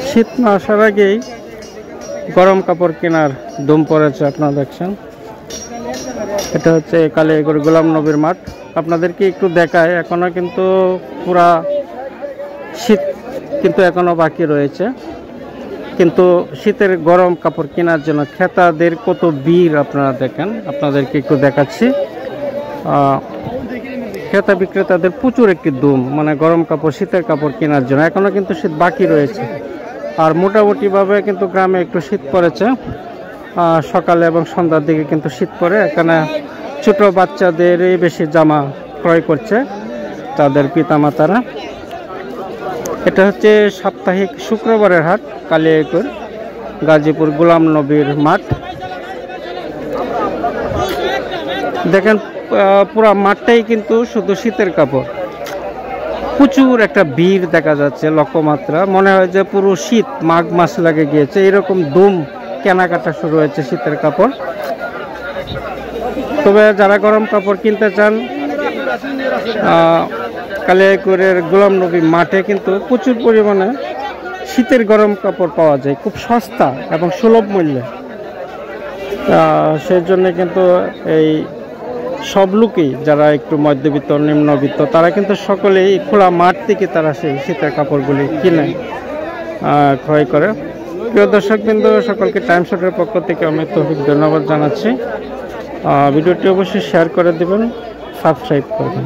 শীত না আসার আগেই গরম কাপড় কেনার দম পড়েছে। আপনারা দেখছেন এটা হচ্ছে কালিয়াকৈর গোলাম নবীর মাঠ। আপনাদেরকে একটু দেখায়, এখনো কিন্তু পুরা শীত কিন্তু এখনো বাকি রয়েছে, কিন্তু শীতের গরম কাপড় কেনার জন্য ক্রেতাদের কত ভিড় আপনারা দেখেন। আপনাদেরকে একটু দেখাচ্ছি, ক্রেতা বিক্রেতাদের প্রচুর একটি ধুম, মানে গরম কাপড় শীতের কাপড় কেনার জন্য। এখনো কিন্তু শীত বাকি রয়েছে, আর মোটামুটিভাবে কিন্তু গ্রামে একটু শীত পড়েছে। সকালে এবং সন্ধ্যার দিকে কিন্তু শীত পড়ে। এখানে ছোট বাচ্চাদেরই বেশি জামা ক্রয় করছে তাদের পিতামাতারা। এটা হচ্ছে সাপ্তাহিক শুক্রবারের হাট, কালিয়াকৈর গাজীপুর গোলাম নবীর মাঠ। দেখেন পুরা মাঠটাই কিন্তু শুধু শীতের কাপড়, প্রচুর একটা ভিড় দেখা যাচ্ছে লক্ষ্যমাত্রা। মনে হয় যে পুরো শীত মাঘ মাস লাগে গিয়েছে, এরকম ধুম কেনাকাটা শুরু হয়েছে শীতের কাপড়। তবে যারা গরম কাপড় কিনতে চান, কালিয়াকৈরের গোলাম নবী মাঠে কিন্তু প্রচুর পরিমাণে শীতের গরম কাপড় পাওয়া যায়, খুব সস্তা এবং সুলভ মূল্যে। সেই জন্য কিন্তু এই সব লোকই যারা একটু মধ্যবিত্ত নিম্নবিত্ত তারা কিন্তু সকলেই খোলা মাঠ থেকে তারা সেই শীতের কাপড়গুলি কিনে ক্রয় করে। প্রিয় দর্শকবৃন্দ, সকলকে টাইম শটের পক্ষ থেকে আমি তৌফিক ধন্যবাদ জানাচ্ছি। ভিডিওটি অবশ্যই শেয়ার করে দেবেন, সাবস্ক্রাইব করবেন।